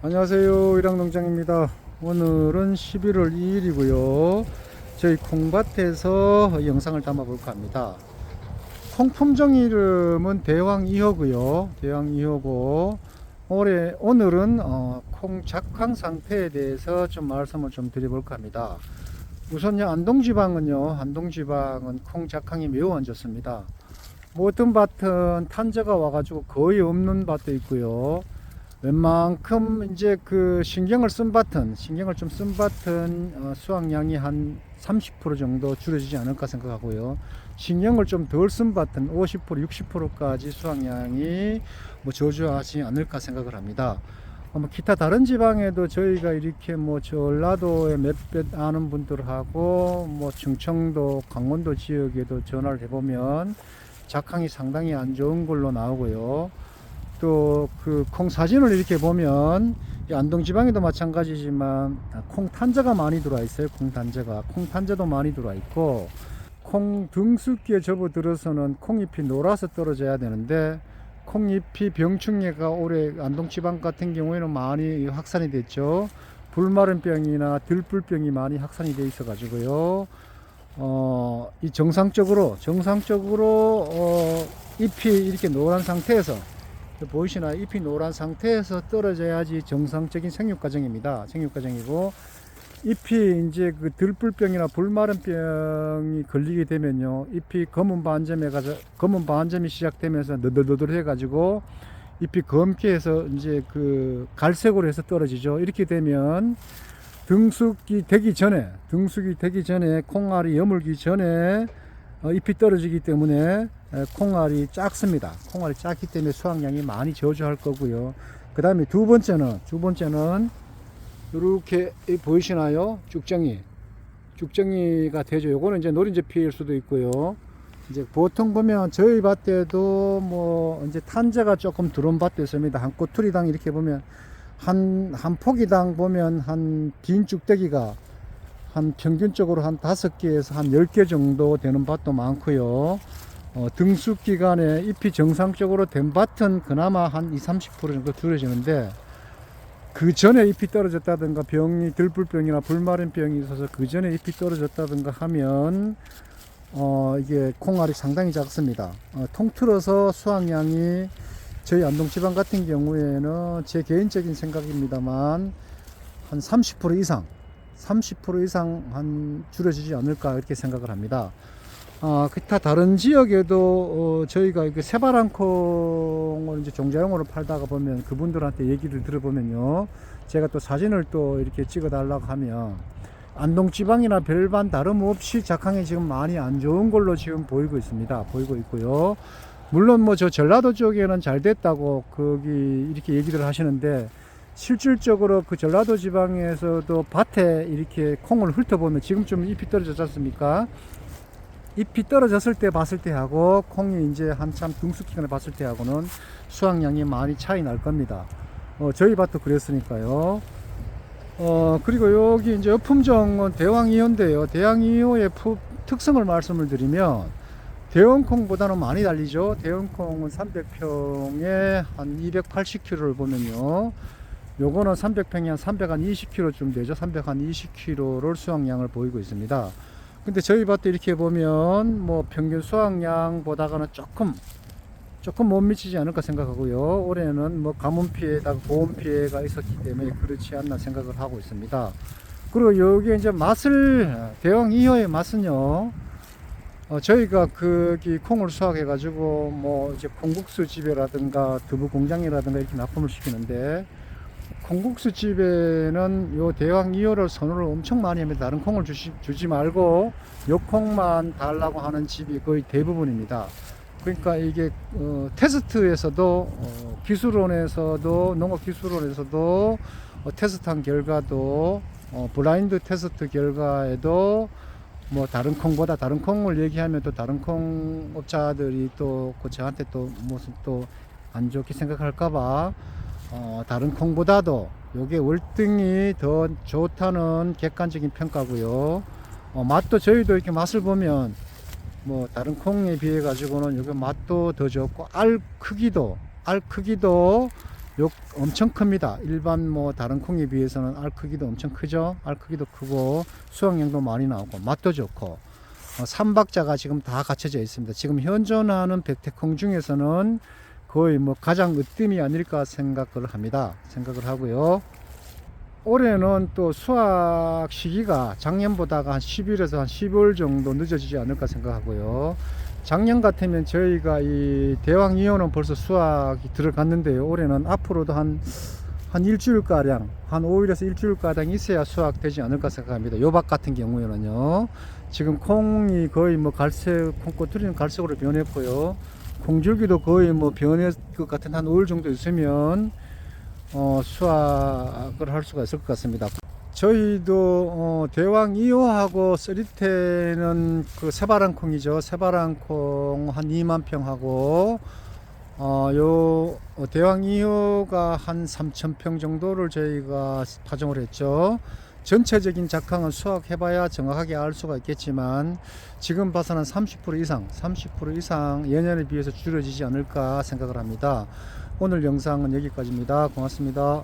안녕하세요, 일양농장입니다. 오늘은 11월 2일이고요 저희 콩밭에서 영상을 담아 볼까 합니다. 콩 품종 이름은 대왕 2호고요 대왕 2호고 오늘은 콩 작황 상태에 대해서 좀 말씀을 좀 드려볼까 합니다. 우선 안동지방은 콩 작황이 매우 안 좋습니다. 모든 밭은 탄저가 와가지고 거의 없는 밭도 있고요. 웬만큼 이제 그 신경을 좀 쓴 밭은 수확량이 한 30% 정도 줄어지지 않을까 생각하고요. 신경을 좀 덜 쓴 밭은 50%, 60%까지 수확량이 저조하지 않을까 생각을 합니다. 기타 다른 지방에도 저희가 이렇게 전라도에 몇몇 아는 분들하고 충청도, 강원도 지역에도 전화를 해보면 작황이 상당히 안 좋은 걸로 나오고요. 또 그 콩 사진을 이렇게 보면 안동 지방에도 마찬가지지만 콩 탄저가 많이 들어와 있어요. 콩 탄저도 많이 들어와 있고, 콩 등숙기에 접어들어서는 콩잎이 놀아서 떨어져야 되는데 콩잎이 병충해가 올해 안동 지방 같은 경우에는 많이 확산이 됐죠. 불마른병이나 들불병이 많이 확산이 돼 있어 가지고요. 이 정상적으로 잎이 이렇게 노란 상태에서 보이시나요? 잎이 노란 상태에서 떨어져야지 정상적인 생육 과정이고, 잎이 이제 그 들불병이나 불마른병이 걸리게 되면요, 잎이 검은 반점이 시작되면서 너덜너덜 해가지고 잎이 검게 해서 이제 그 갈색으로 해서 떨어지죠. 이렇게 되면 등숙이 되기 전에 콩알이 여물기 전에 잎이 떨어지기 때문에 콩알이 작습니다. 콩알이 작기 때문에 수확량이 많이 저조할 거고요. 그 다음에 두 번째는 이렇게 보이시나요? 죽정이가 되죠. 요거는 이제 노린재 피해일 수도 있고요. 이제 보통 보면 저희 밭에도 이제 탄저가 조금 들어온 밭도 있습니다. 한 꼬투리당 이렇게 보면 한 포기당 보면 한 긴 쭉대기가 한 평균적으로 한 5개에서 한 10개 정도 되는 밭도 많고요. 등숙 기간에 잎이 정상적으로 된 밭은 그나마 한 20-30% 정도 줄어지는데, 그 전에 잎이 떨어졌다든가 들불병이나 불마른병이 있어서 그 전에 잎이 떨어졌다든가 하면 이게 콩알이 상당히 작습니다. 통틀어서 수확량이 저희 안동 지방 같은 경우에는 제 개인적인 생각입니다만 한 30% 이상 한 줄어지지 않을까 이렇게 생각을 합니다. 기타 다른 지역에도 저희가 이렇게 새바람 콩을 이제 종자용으로 팔다가 보면 그분들한테 얘기를 들어보면요, 제가 또 사진을 또 이렇게 찍어 달라고 하면 안동 지방이나 별반 다름없이 작황이 지금 많이 안 좋은 걸로 지금 보이고 있고요. 물론 저 전라도 쪽에는 잘 됐다고 거기 이렇게 얘기를 하시는데, 실질적으로 그 전라도 지방에서도 밭에 이렇게 콩을 훑어보면 지금 좀 잎이 떨어졌지 않습니까? 잎이 떨어졌을 때 봤을 때하고 콩이 이제 한참 등숙 기간에 봤을 때하고는 수확량이 많이 차이 날 겁니다. 저희 밭도 그랬으니까요. 그리고 여기 이제 품종은 대왕 2호인데요. 대왕 2호의 특성을 말씀을 드리면 대원콩보다는 많이 달리죠. 대원콩은 300평에 한 280kg를 보면요, 요거는 300평에 한 320kg쯤 되죠. 320kg를 수확량을 보이고 있습니다. 근데 저희 밭도 이렇게 보면 평균 수확량보다가는 조금 못 미치지 않을까 생각하고요. 올해는 가뭄 피해에다가 고온 피해가 있었기 때문에 그렇지 않나 생각을 하고 있습니다. 그리고 여기 이제 대왕 2호의 맛은요, 저희가 거기 콩을 수확해 가지고 이제 콩국수 집이라든가 두부 공장이라든가 이렇게 납품을 시키는데, 콩국수 집에는 요 대왕 2호를 선호를 엄청 많이 합니다. 다른 콩을 주지 말고 요 콩만 달라고 하는 집이 거의 대부분입니다. 그러니까 이게 테스트에서도 농업기술원에서도 테스트한 결과도 블라인드 테스트 결과에도 다른 콩을 얘기하면 또 다른 콩 업자들이 또 저한테 또 무슨 또 안 좋게 생각할까봐 다른 콩보다도 요게 월등히 더 좋다는 객관적인 평가고요. 맛도 저희도 이렇게 맛을 보면 다른 콩에 비해 가지고는 요게 맛도 더 좋고 알 크기도 엄청 큽니다. 일반 뭐 다른 콩에 비해서는 알 크기도 엄청 크죠. 알 크기도 크고 수확량도 많이 나오고 맛도 좋고 삼박자가 지금 다 갖춰져 있습니다. 지금 현존하는 백태콩 중에서는 거의 뭐 가장 으뜸이 아닐까 생각을 합니다. 생각을 하고요. 올해는 또 수확 시기가 작년보다가 한 10일에서 한 10월 정도 늦어지지 않을까 생각하고요. 작년 같으면 저희가 이 대왕 2호는 벌써 수확이 들어갔는데요. 올해는 앞으로도 한 일주일가량, 한 5일에서 일주일가량 있어야 수확되지 않을까 생각합니다. 요박 같은 경우에는요. 지금 콩이 거의 뭐 갈색, 콩꼬투리는 갈색으로 변했고요. 콩줄기도 거의 뭐 변할 것 같은 한 5일 정도 있으면 수확을 할 수가 있을 것 같습니다. 저희도 대왕 2호하고 쓰리테는 그 새바람 콩이죠. 새바람 콩 한 2만 평하고 요 대왕 2호가 한 3,000평 정도를 저희가 파종을 했죠. 전체적인 작황은 수확해봐야 정확하게 알 수가 있겠지만 지금 봐서는 30% 이상 예년에 비해서 줄어지지 않을까 생각을 합니다. 오늘 영상은 여기까지입니다. 고맙습니다.